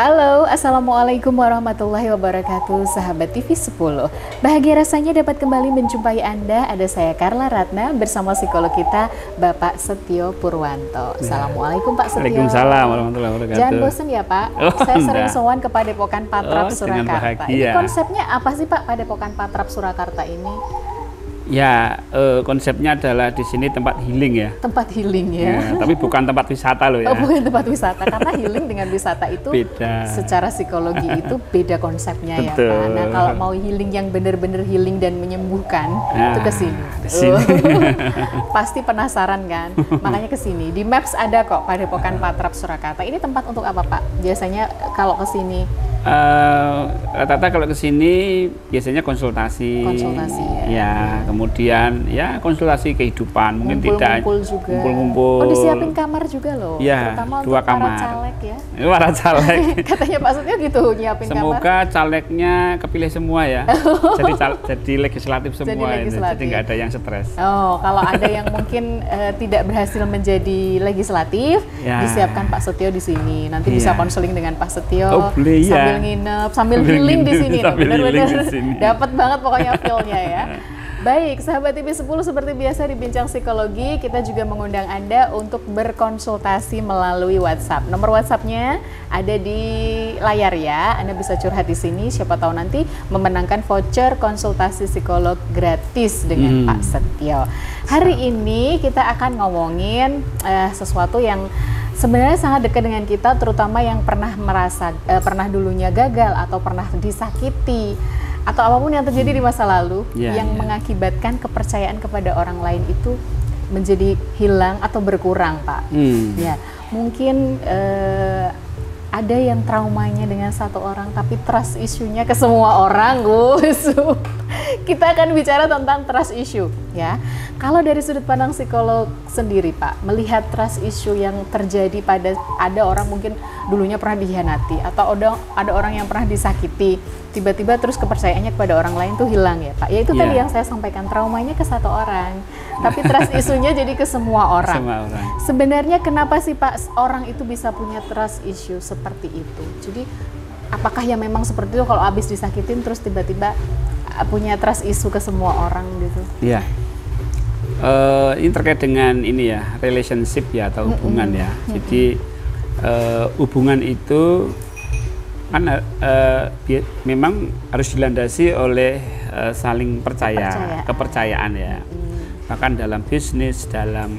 Halo, Assalamualaikum warahmatullahi wabarakatuh, sahabat TV 10. Bahagia rasanya dapat kembali menjumpai Anda. Ada saya Carla Ratna bersama psikolog kita, Bapak Setio Purwanto. Assalamualaikum Pak Setio. Waalaikumsalam warahmatullahi wabarakatuh. Jangan bosan ya Pak, saya sering sowan ke Padepokan Patrap Surakarta. Ini konsepnya apa sih Pak, Padepokan Patrap Surakarta ini? Ya, konsepnya adalah di sini tempat healing ya. Tempat healing ya. Tapi bukan tempat wisata loh ya. Oh, bukan tempat wisata, karena healing dengan wisata itu beda. Secara psikologi itu beda konsepnya. Betul. Ya Pak. Nah, kalau mau healing yang benar-benar healing dan menyembuhkan, itu ke sini. Pasti penasaran kan? Makanya ke sini. Di Maps ada kok Padepokan Patrap Surakarta. Ini tempat untuk apa Pak? Biasanya kalau ke sini rata-rata kalau ke sini biasanya konsultasi ya, kemudian ya konsultasi kehidupan, mungkin tidak ngumpul-ngumpul. Oh, disiapin kamar juga loh, ya, terutama 2 untuk kamar. para caleg ya. Para caleg. Katanya Pak Setio gitu, nyiapin kamar. Semoga calegnya kepilih semua ya. Jadi legislatif semua, jadi nggak ada yang stres. Oh, kalau ada yang mungkin tidak berhasil menjadi legislatif, ya, disiapkan Pak Setio di sini. Nanti bisa konseling dengan Pak Setio. Boleh, ya. Sambil nginep, sambil healing di sini, benar-benar dapat banget pokoknya feel-nya ya. Baik, sahabat TV 10, seperti biasa di Bincang Psikologi, kita juga mengundang Anda untuk berkonsultasi melalui WhatsApp. Nomor WhatsApp-nya ada di layar ya. Anda bisa curhat di sini, siapa tahu nanti memenangkan voucher konsultasi psikolog gratis dengan Pak Setio. Hari ini kita akan ngomongin sesuatu yang sebenarnya sangat dekat dengan kita, terutama yang pernah pernah dulunya gagal atau pernah disakiti atau apapun yang terjadi di masa lalu yang mengakibatkan kepercayaan kepada orang lain itu menjadi hilang atau berkurang, Pak. Ya, mungkin ada yang traumanya dengan satu orang tapi trust issue-nya ke semua orang, Gus. Kita akan bicara tentang trust issue ya. Kalau dari sudut pandang psikolog sendiri Pak, melihat trust issue yang terjadi pada ada orang mungkin dulunya pernah dikhianati atau ada orang yang pernah disakiti, tiba-tiba terus kepercayaannya kepada orang lain tuh hilang ya Pak. Ya itu tadi yang saya sampaikan, traumanya ke satu orang, tapi trust issue-nya jadi ke semua orang. Sebenarnya kenapa sih Pak orang itu bisa punya trust issue seperti itu? Jadi apakah yang memang seperti itu kalau habis disakitin terus tiba-tiba punya trust issue ke semua orang gitu? Iya. Ini terkait dengan ini ya, relationship ya atau hubungan ya. Jadi hubungan itu kan memang harus dilandasi oleh saling percaya, kepercayaan ya. Bahkan dalam bisnis,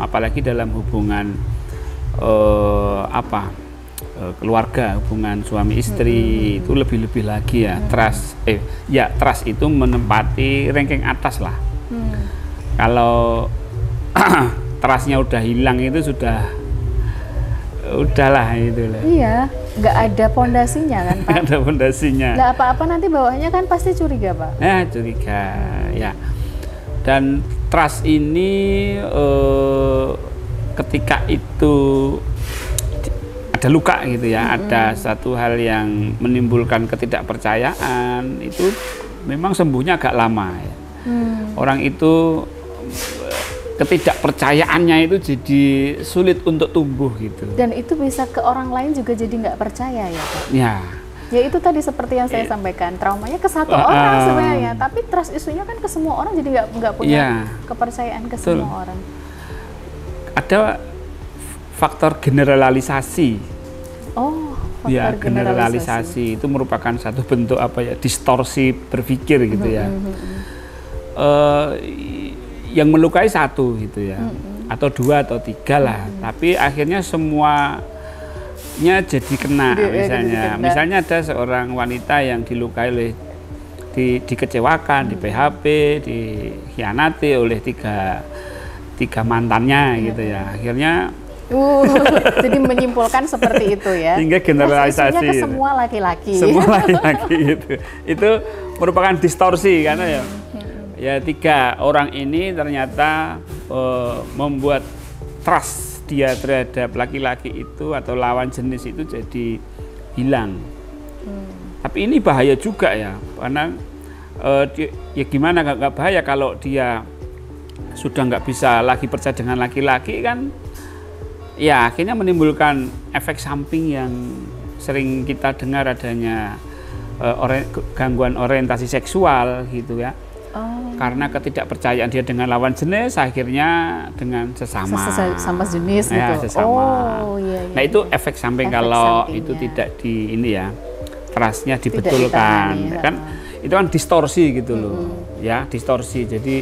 apalagi dalam hubungan keluarga, hubungan suami istri itu lebih-lebih lagi ya. Trust itu menempati ranking atas lah. Kalau trustnya udah hilang itu udahlah itu lah. Iya, nggak ada pondasinya kan Pak. Nggak ada pondasinya. Nggak apa-apa nanti bawahnya kan pasti curiga Pak. Nah, curiga ya. Dan trust ini ketika itu ada luka gitu ya, ada satu hal yang menimbulkan ketidakpercayaan, itu memang sembuhnya agak lama ya. Orang itu ketidakpercayaannya itu jadi sulit untuk tumbuh gitu. Dan itu bisa ke orang lain juga jadi nggak percaya ya Pak? Ya. Ya itu tadi seperti yang saya sampaikan, traumanya ke satu orang sebenarnya, tapi trust isunya kan ke semua orang, jadi nggak punya kepercayaan ke semua orang. Ada faktor generalisasi. Oh, faktor generalisasi itu merupakan satu bentuk distorsi berpikir gitu ya. Yang melukai satu gitu ya, atau 2 atau 3 lah, tapi akhirnya semuanya jadi kena. Misalnya ada seorang wanita yang dilukai dikecewakan, di PHP, dikhianati oleh tiga mantannya gitu ya, akhirnya jadi menyimpulkan seperti itu ya. Hingga generalisasi ke semua laki-laki. Semua laki-laki gitu. Itu merupakan distorsi karena ya 3 orang ini ternyata membuat trust dia terhadap laki-laki itu atau lawan jenis itu jadi hilang. Tapi ini bahaya juga ya, karena ya gimana nggak bahaya kalau dia sudah nggak bisa lagi percaya dengan laki-laki kan, ya akhirnya menimbulkan efek samping yang sering kita dengar adanya gangguan orientasi seksual gitu ya. Karena ketidakpercayaan dia dengan lawan jenis, akhirnya dengan sesama jenis gitu. Sesama. Iya. Nah itu efek samping kalau itu tidak trustnya dibetulkan, kan itu kan distorsi gitu loh, ya distorsi. Jadi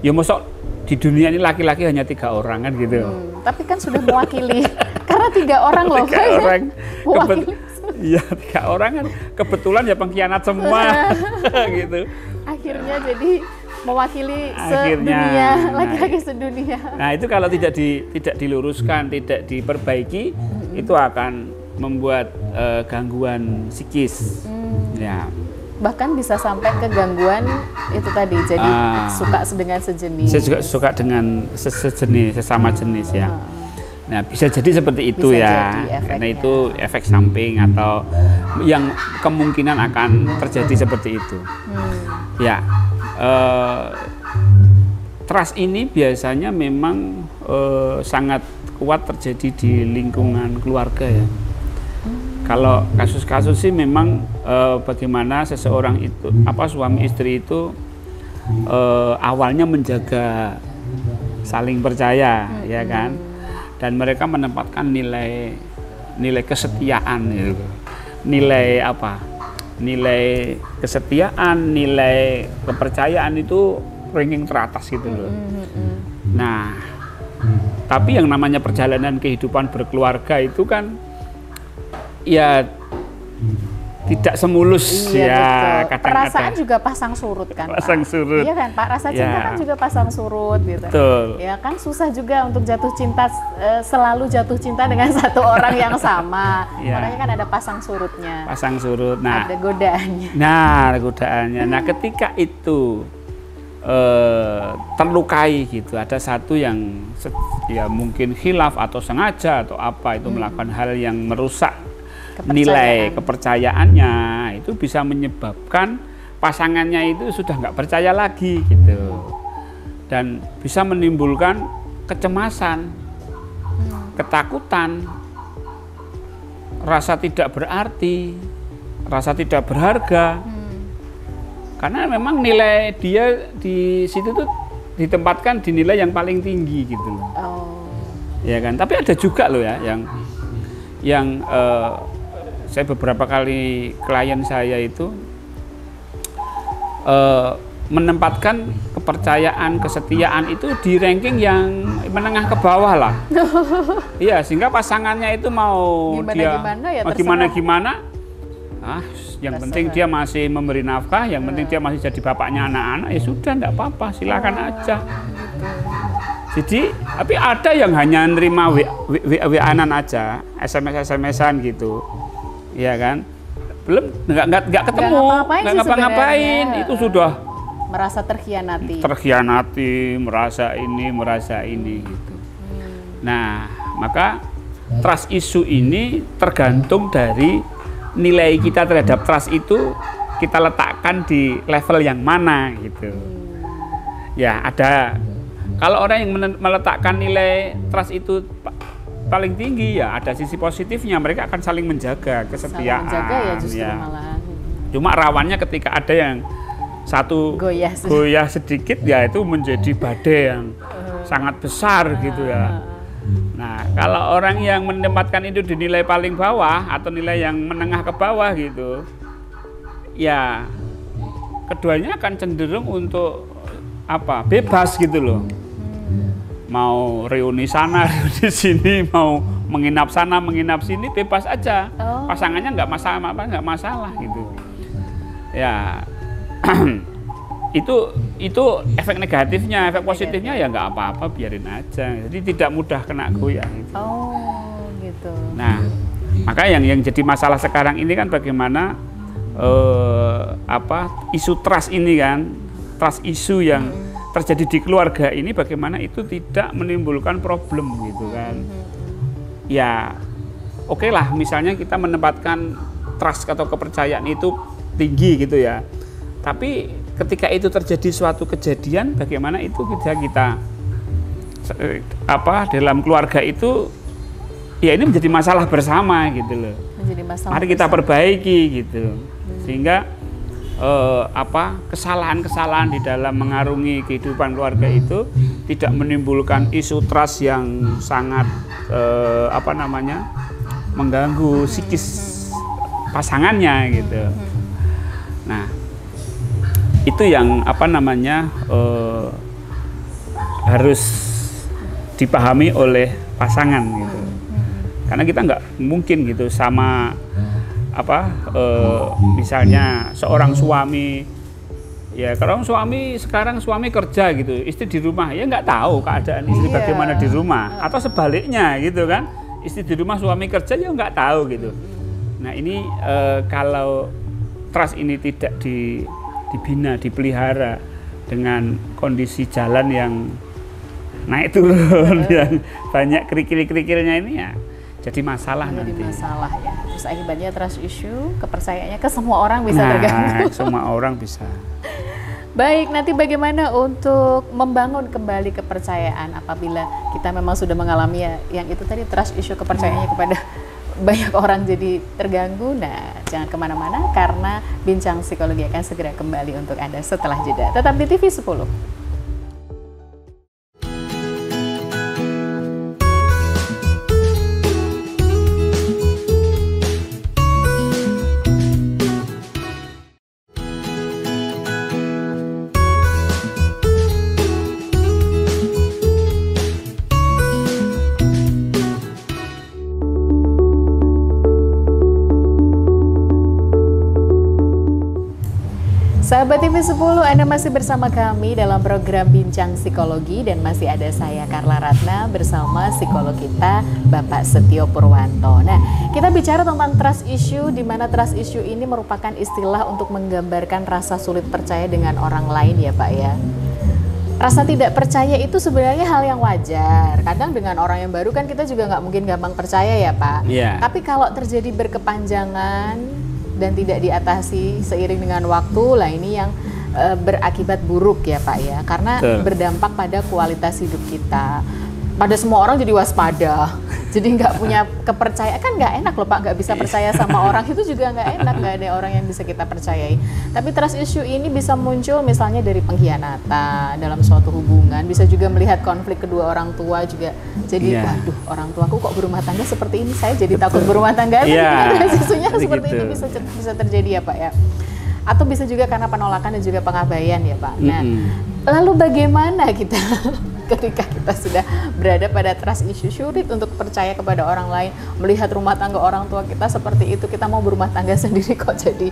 ya mosok di dunia ini laki-laki hanya 3 orang kan gitu. Tapi kan sudah mewakili, karena 3 orang loh. 3 orang. Iya 3 orang kan kebetulan ya pengkhianat semua gitu. Akhirnya jadi mewakili sedunia, laki-laki sedunia. Nah itu kalau tidak diluruskan, tidak diperbaiki, itu akan membuat gangguan psikis. Ya. Bahkan bisa sampai ke gangguan itu tadi, jadi suka dengan sejenis. Saya juga suka dengan sesama jenis ya. Nah bisa jadi seperti itu ya, karena itu efek samping atau yang kemungkinan akan terjadi seperti itu. Ya, trust ini biasanya memang sangat kuat terjadi di lingkungan keluarga ya. Kalau kasus-kasus sih memang bagaimana seseorang itu, suami istri itu awalnya menjaga saling percaya, ya kan, dan mereka menempatkan nilai kesetiaan, gitu. Nilai kesetiaan, nilai kepercayaan itu ranking teratas gitu loh. Nah, tapi yang namanya perjalanan kehidupan berkeluarga itu kan ya tidak semulus ya, kadang-kadang. Perasaan juga pasang surut kan, pasang surut. Iya kan Pak, rasa cinta kan juga pasang surut gitu. Betul. Ya kan susah juga untuk jatuh cinta, selalu jatuh cinta dengan satu orang yang sama. Makanya kan ada pasang surutnya. Pasang surut. Nah, ada godaannya. Nah, ketika itu terlukai gitu, ada satu yang ya mungkin khilaf atau sengaja atau apa itu melakukan hal yang merusak nilai kepercayaannya, itu bisa menyebabkan pasangannya itu sudah nggak percaya lagi gitu, dan bisa menimbulkan kecemasan, ketakutan, rasa tidak berarti, rasa tidak berharga, karena memang nilai dia di situ tuh ditempatkan di nilai yang paling tinggi gitu loh. Ya kan, tapi ada juga loh ya yang saya beberapa kali klien saya itu menempatkan kepercayaan, kesetiaan itu di ranking yang menengah ke bawah lah. Iya, sehingga pasangannya itu mau gimana, yang penting dia masih memberi nafkah, yang penting dia masih jadi bapaknya anak-anak, ya sudah, enggak apa-apa, silakan aja. Jadi, tapi ada yang hanya nerima WA-an aja, SMS-an gitu. Iya kan, belum nggak ketemu, nggak ngapa-ngapain, itu sudah merasa terkhianati, merasa ini gitu. Nah, maka trust issue ini tergantung dari nilai kita terhadap trust itu kita letakkan di level yang mana gitu. Ya ada, kalau orang yang meletakkan nilai trust itu paling tinggi, ya ada sisi positifnya, mereka akan saling menjaga kesetiaan. Saling menjaga ya justru malahan. Cuma rawannya ketika ada yang satu goyah sedikit, ya itu menjadi badai yang sangat besar gitu ya. Nah, kalau orang yang menempatkan itu di nilai paling bawah atau nilai yang menengah ke bawah gitu, ya keduanya akan cenderung untuk bebas gitu loh. Mau reuni sana, reuni sini, mau menginap sana, menginap sini, bebas aja. Pasangannya nggak masalah gitu. Ya, itu efek negatifnya. Efek positifnya ya nggak apa-apa, biarin aja. Jadi tidak mudah kena goyah. Gitu. Gitu. Nah, maka yang jadi masalah sekarang ini kan bagaimana isu trust ini kan, trust isu yang terjadi di keluarga ini, bagaimana itu tidak menimbulkan problem gitu kan. Ya oke lah, misalnya kita menempatkan trust atau kepercayaan itu tinggi gitu ya, tapi ketika itu terjadi suatu kejadian, bagaimana itu kita dalam keluarga itu ya ini menjadi masalah bersama gitu loh. menjadi masalah. Mari kita perbaiki gitu. Sehingga kesalahan-kesalahan di dalam mengarungi kehidupan keluarga itu tidak menimbulkan isu trust yang sangat mengganggu psikis pasangannya gitu. Nah, itu yang harus dipahami oleh pasangan gitu. Karena kita nggak mungkin gitu sama misalnya seorang suami, ya kalau suami sekarang suami kerja gitu, istri di rumah, ya nggak tahu keadaan istri bagaimana di rumah, atau sebaliknya gitu kan, istri di rumah suami kerja ya nggak tahu gitu. Nah ini kalau trust ini tidak dibina, dipelihara dengan kondisi jalan yang naik turun, yang banyak kerikil-kerikilnya ini ya jadi masalah nanti. Jadi masalah ya. Terus akibatnya trust issue, kepercayaannya ke semua orang bisa terganggu. Semua orang bisa. Baik, nanti bagaimana untuk membangun kembali kepercayaan apabila kita memang sudah mengalami yang itu tadi, trust issue, kepercayaannya kepada banyak orang jadi terganggu. Nah, jangan kemana-mana karena Bincang Psikologi akan segera kembali untuk Anda setelah jeda. Tetap di TV 10. Sahabat TV 10, Anda masih bersama kami dalam program Bincang Psikologi dan masih ada saya Carla Ratna bersama psikolog kita Bapak Setio Purwanto. Nah, kita bicara tentang trust issue, di mana trust issue ini merupakan istilah untuk menggambarkan rasa sulit percaya dengan orang lain ya Pak ya. Rasa tidak percaya itu sebenarnya hal yang wajar. Kadang dengan orang yang baru kan kita juga nggak mungkin gampang percaya ya Pak. Yeah. Tapi kalau terjadi berkepanjangan dan tidak diatasi seiring dengan waktu, lah ini yang berakibat buruk ya Pak ya, karena berdampak pada kualitas hidup kita. Pada semua orang jadi waspada, jadi nggak punya kepercayaan, kan nggak enak loh Pak, nggak bisa percaya sama orang, itu juga nggak enak, nggak ada orang yang bisa kita percayai. Tapi trust issue ini bisa muncul misalnya dari pengkhianatan dalam suatu hubungan, bisa juga melihat konflik kedua orang tua juga. Jadi waduh, orang tuaku kok berumah tangga seperti ini, saya jadi takut berumah tangga. Isunya seperti ini bisa terjadi ya Pak ya. Atau bisa juga karena penolakan dan juga pengabaian ya Pak. Nah, lalu bagaimana kita ketika kita sudah berada pada trust issue, sulit untuk percaya kepada orang lain, melihat rumah tangga orang tua kita seperti itu, kita mau berumah tangga sendiri kok jadi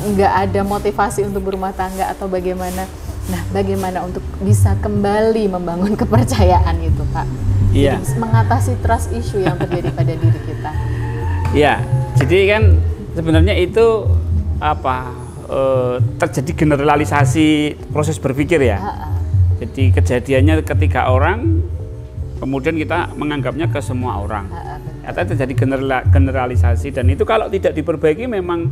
nggak ada motivasi untuk berumah tangga atau bagaimana? Nah, bagaimana untuk bisa kembali membangun kepercayaan itu Pak? Iya. Jadi, mengatasi trust issue yang terjadi pada diri kita. Iya, jadi kan sebenarnya itu terjadi generalisasi proses berpikir ya. Jadi kejadiannya ketika orang, kemudian kita menganggapnya ke semua orang. Atau terjadi generalisasi, dan itu kalau tidak diperbaiki memang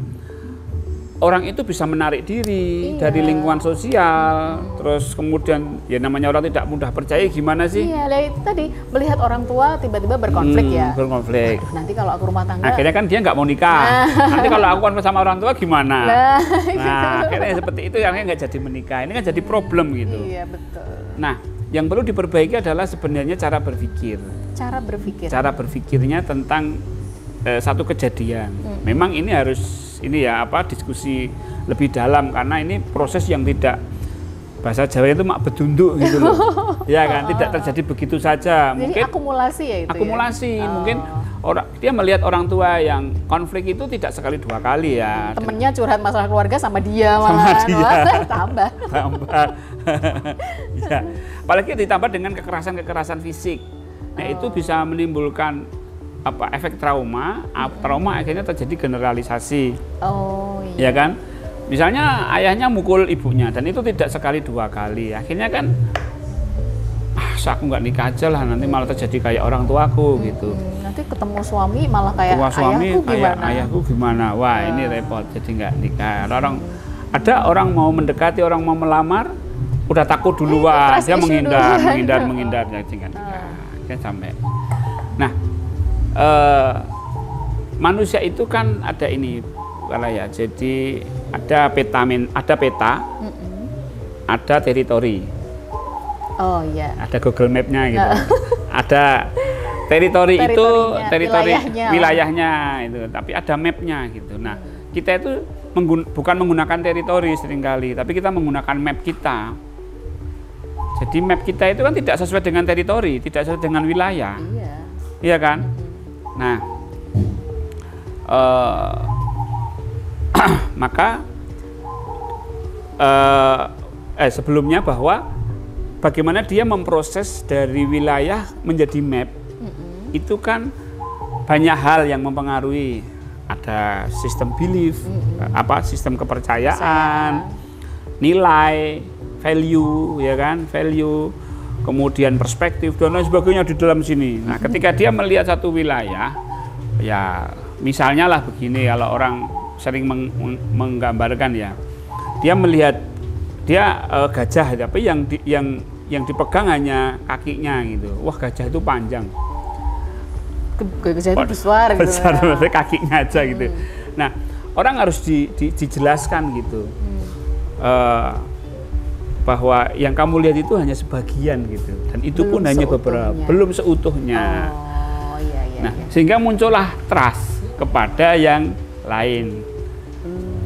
orang itu bisa menarik diri dari lingkungan sosial. Terus kemudian ya namanya orang tidak mudah percaya, gimana sih? Iya, itu tadi melihat orang tua tiba-tiba berkonflik ya. Berkonflik. Aduh, nanti kalau aku rumah tangga. Akhirnya kan dia nggak mau nikah. Nanti kalau aku konflik sama orang tua gimana? Nah, akhirnya seperti itu, yang nggak jadi menikah. Ini kan jadi problem gitu. Iya betul. Nah, yang perlu diperbaiki adalah sebenarnya cara berpikir. Cara berpikir. Cara berpikirnya tentang satu kejadian. Memang ini harus diskusi lebih dalam, karena ini proses yang tidak, bahasa Jawa itu mak bedunduk gitu loh. Ya kan, tidak terjadi begitu saja. Jadi mungkin akumulasi ya itu. Akumulasi, mungkin dia melihat orang tua yang konflik itu tidak sekali dua kali ya. Temennya curhat masalah keluarga sama dia malah. Tambah. Ya. Apalagi ditambah dengan kekerasan fisik. Nah, itu bisa menimbulkan efek trauma akhirnya terjadi generalisasi. Ya kan? Misalnya ayahnya mukul ibunya dan itu tidak sekali dua kali. Akhirnya kan aku nggak nikah aja lah, nanti malah terjadi kayak orang tuaku gitu. Nanti ketemu suami malah kayak ayahku gimana? Wah, ini repot, jadi nggak nikah. Ada orang mau mendekati, orang mau melamar, udah takut duluan, dia menghindar, jadi nggak nikah. Sampai. Nah, manusia itu kan ada ini, kalau ya, jadi ada peta, ada teritori. Oh iya. Ada Google Map-nya gitu. Ada teritori itu wilayahnya itu, tapi ada map-nya gitu. Nah, kita itu bukan menggunakan teritori seringkali, tapi kita menggunakan map kita. Jadi map kita itu kan tidak sesuai dengan teritori, tidak sesuai dengan wilayah. Iya. Iya kan? Nah, maka sebelumnya bahwa bagaimana dia memproses dari wilayah menjadi map, itu kan banyak hal yang mempengaruhi. Ada sistem belief, sistem kepercayaan, nilai, value, ya kan, value, kemudian perspektif dan lain sebagainya di dalam sini. Nah, ketika dia melihat satu wilayah, ya misalnya lah begini, kalau orang sering menggambarkan ya, dia melihat gajah, tapi yang dipegang hanya kakinya gitu. Wah, gajah itu panjang. Gajah itu besar gitu. Besar, maksudnya kakinya aja gitu. Nah, orang harus dijelaskan gitu. Bahwa yang kamu lihat itu hanya sebagian gitu, dan itu belum pun hanya beberapa, belum seutuhnya. Oh, iya, nah, sehingga muncullah trust kepada yang lain.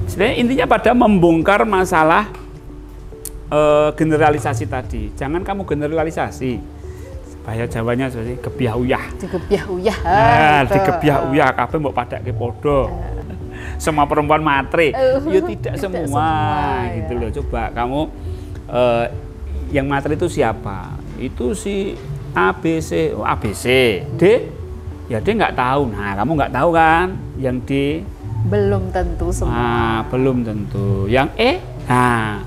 Sebenarnya intinya pada membongkar masalah generalisasi tadi. Jangan kamu generalisasi. Bahasa Jawanya seperti gebyah-uyah. Digebyah-uyah. Nah, digebyah-uyah kabeh mbok padake padha. Semua perempuan matre. Ya tidak semua gitu loh. Coba kamu yang matre itu siapa? Itu si ABC, ABC, D, ya D nggak tahu. Nah, kamu nggak tahu kan? Yang D belum tentu semua. Nah, belum tentu. Yang E, nah,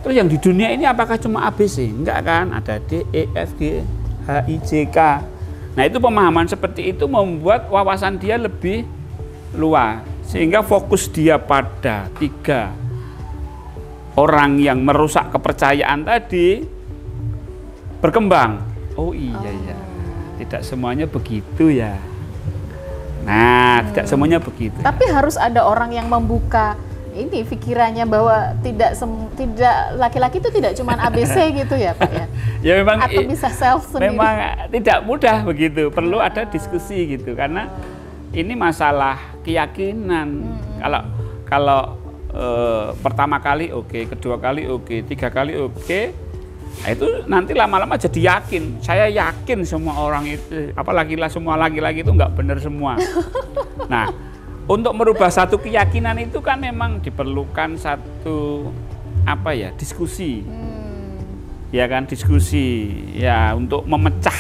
terus yang di dunia ini apakah cuma ABC? Enggak kan? Ada D, E, F, G, H, I, J, K. Nah, itu pemahaman seperti itu membuat wawasan dia lebih luas, sehingga fokus dia pada 3 orang yang merusak kepercayaan tadi berkembang. Oh iya ya, tidak semuanya begitu ya. Nah, tidak semuanya begitu. Tapi harus ada orang yang membuka ini pikirannya bahwa tidak laki-laki itu tidak cuma ABC gitu ya Pak ya. Ya memang. Atau bisa self sendiri. Memang tidak mudah begitu. Perlu ada diskusi gitu, karena ini masalah keyakinan. Kalau pertama kali oke, kedua kali oke, 3 kali oke, nah itu nanti lama-lama jadi yakin. Saya yakin semua orang itu, apalagi semua laki-laki itu nggak benar semua. Nah, untuk merubah satu keyakinan itu kan memang diperlukan satu diskusi, ya kan, diskusi ya untuk memecah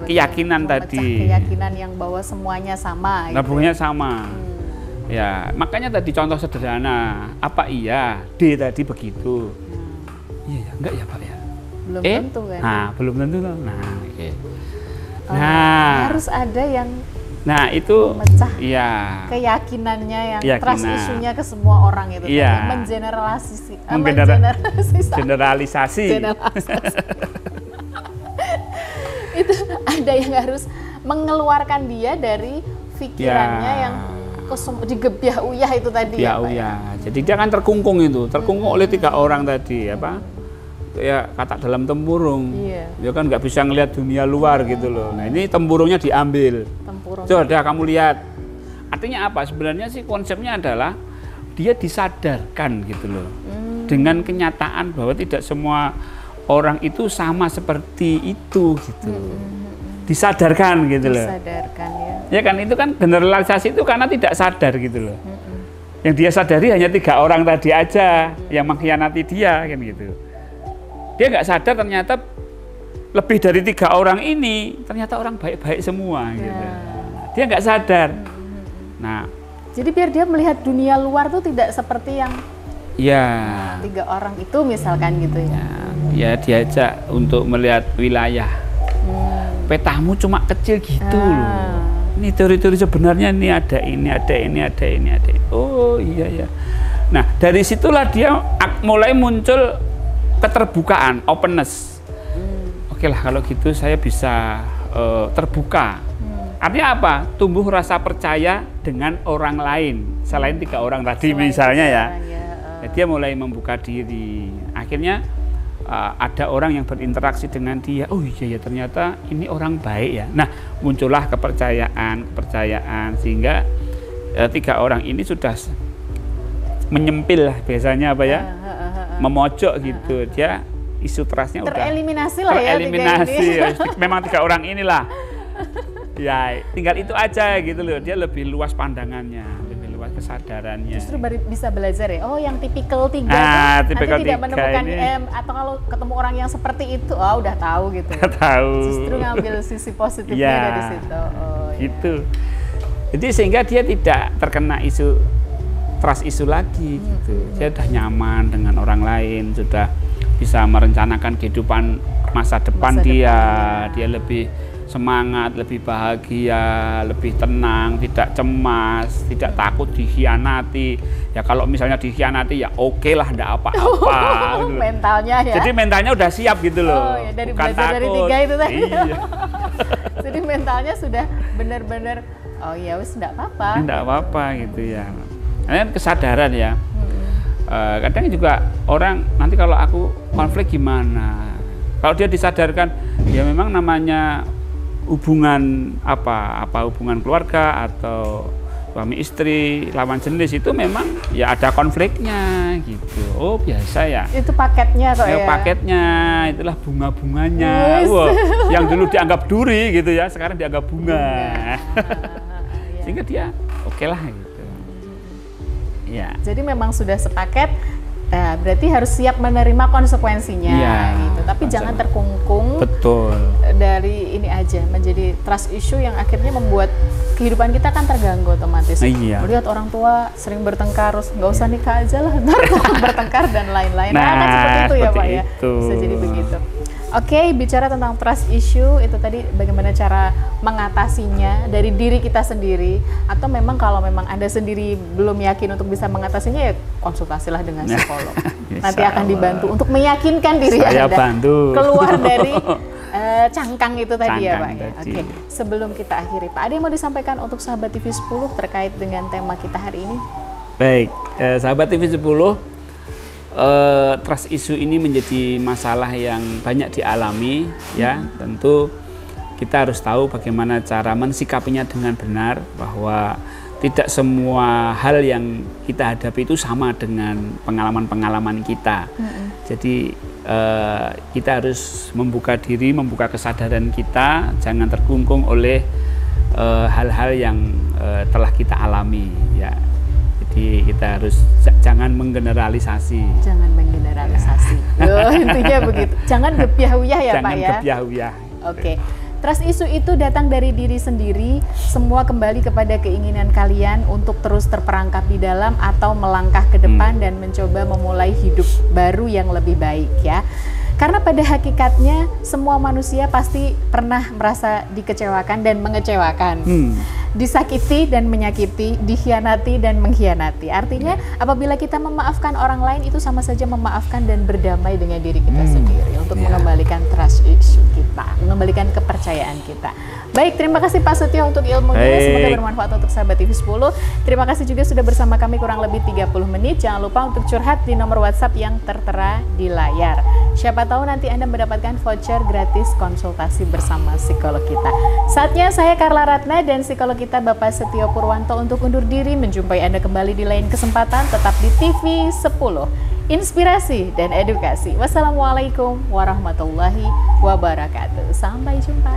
keyakinan tadi. Keyakinan yang bahwa semuanya sama. Nah, semuanya sama. Ya, makanya tadi contoh sederhana, apa iya D tadi begitu? Iya, enggak ya Pak ya? Belum tentu kan? Nah, belum tentu kan? Nah, oke. Harus ada yang itu memecah keyakinannya yang trust isunya ke semua orang itu. Iya. Generalisasi. Itu ada yang harus mengeluarkan dia dari pikirannya yang digebyah-uyah itu tadi ya Pak ya. Jadi dia kan terkungkung oleh 3 orang tadi ya kata dalam tempurung. Dia kan nggak bisa ngelihat dunia luar gitu loh. Nah, ini tempurungnya diambil. Coba kamu lihat. Artinya apa? Sebenarnya sih konsepnya adalah dia disadarkan gitu loh. Dengan kenyataan bahwa tidak semua orang itu sama seperti itu gitu. Disadarkan gitu loh. Disadarkan ya. Ya kan, itu kan generalisasi itu karena tidak sadar gitu loh. Yang dia sadari hanya 3 orang tadi aja yang mengkhianati dia kan gitu. Dia nggak sadar ternyata lebih dari 3 orang ini ternyata orang baik-baik semua gitu. Dia nggak sadar. Nah, jadi biar dia melihat dunia luar tuh tidak seperti yang 3 orang itu misalkan gitu ya. Ya diajak untuk melihat wilayah. Petamu cuma kecil gitu loh. Ini teori-teori sebenarnya ini ada ini. Oh iya ya. Nah, dari situlah dia mulai muncul keterbukaan, openness. Oke lah, kalau gitu saya bisa terbuka. Artinya apa? Tumbuh rasa percaya dengan orang lain selain 3 orang tadi misalnya ya. Dia mulai membuka diri. Akhirnya ada orang yang berinteraksi dengan dia. Oh iya ya, ternyata ini orang baik ya. Nah, muncullah kepercayaan sehingga 3 orang ini sudah menyempil lah biasanya apa ya, memojok gitu. Dia isu trustnya udah tereliminasi lah ya. Tereliminasi. Memang 3 orang inilah. Ya, tinggal itu aja gitu loh. Dia lebih luas pandangannya, lebih luas kesadarannya. Justru bisa belajar ya. Oh, yang tipikal 3 tipikal nanti tidak 3 menemukan ini. atau kalau ketemu orang yang seperti itu, udah tahu gitu. Tahu. Justru ngambil sisi positifnya dari situ. Oh, gitu. Jadi sehingga dia tidak terkena trust isu lagi gitu. Dia sudah nyaman dengan orang lain, sudah bisa merencanakan kehidupan masa depan dia lebih semangat, lebih bahagia, lebih tenang, tidak cemas, tidak takut dikhianati. Ya kalau misalnya dikhianati ya oke lah, enggak apa-apa. Gitu. Mentalnya ya. Jadi mentalnya udah siap gitu loh. Oh ya, dari bukan belajar takut. dari 3 itu tadi. Iya. Jadi mentalnya sudah benar-benar oh ya wis enggak apa-apa. Enggak apa-apa gitu ya. Nah, kesadaran ya. Kadang juga orang nanti kalau aku konflik gimana? Kalau dia disadarkan ya memang namanya hubungan hubungan keluarga atau suami istri lawan jenis itu memang ya ada konfliknya gitu. Oh biasa ya. Itu paketnya kok ya. Paketnya itulah bunga-bunganya. Wah, yang dulu dianggap duri gitu ya, sekarang dianggap bunga. Sehingga dia oke lah gitu. Ya. Jadi memang sudah sepaket. Berarti harus siap menerima konsekuensinya gitu. Tapi jangan terkungkung. Betul. Dari ini aja menjadi trust issue yang akhirnya membuat kehidupan kita kan terganggu otomatis. Melihat orang tua sering bertengkar, terus nggak usah nikah aja lah, ntar bertengkar dan lain-lain. Kan seperti itu ya Pak ya. Bisa jadi begitu. Oke, bicara tentang trust issue itu tadi bagaimana cara mengatasinya dari diri kita sendiri, atau memang kalau memang Anda sendiri belum yakin untuk bisa mengatasinya ya konsultasilah dengan psikolog. Nanti akan dibantu untuk meyakinkan diri Anda keluar dari cangkang itu tadi ya Pak ya. Oke, sebelum kita akhiri Pak, ada yang mau disampaikan untuk sahabat TV 10 terkait dengan tema kita hari ini? Baik, sahabat TV 10, trust issue ini menjadi masalah yang banyak dialami ya. Tentu kita harus tahu bagaimana cara mensikapinya dengan benar, bahwa tidak semua hal yang kita hadapi itu sama dengan pengalaman-pengalaman kita. Jadi kita harus membuka diri, membuka kesadaran kita, jangan terkungkung oleh hal-hal yang telah kita alami ya. Jadi kita harus jangan menggeneralisasi. Jangan menggeneralisasi. Intinya begitu. Jangan gebyah-uyah ya Pak ya. Jangan gebyah-uyah. Oke. Trust issue itu datang dari diri sendiri, semua kembali kepada keinginan kalian untuk terus terperangkap di dalam atau melangkah ke depan dan mencoba memulai hidup baru yang lebih baik ya. Karena pada hakikatnya semua manusia pasti pernah merasa dikecewakan dan mengecewakan, disakiti dan menyakiti, dikhianati dan mengkhianati. Artinya apabila kita memaafkan orang lain itu sama saja memaafkan dan berdamai dengan diri kita sendiri untuk mengembalikan trust issue kita, mengembalikan kepercayaan kita. Baik, terima kasih Pak Setio untuk ilmunya, semoga bermanfaat untuk sahabat TV 10. Terima kasih juga sudah bersama kami kurang lebih 30 menit. Jangan lupa untuk curhat di nomor WhatsApp yang tertera di layar. Siapa tahu nanti Anda mendapatkan voucher gratis konsultasi bersama psikolog kita. Saatnya saya Carla Ratna dan psikolog kita Bapak Setio Purwanto untuk undur diri. Menjumpai Anda kembali di lain kesempatan, tetap di TV 10. Inspirasi dan edukasi. Wassalamualaikum warahmatullahi wabarakatuh. Sampai jumpa.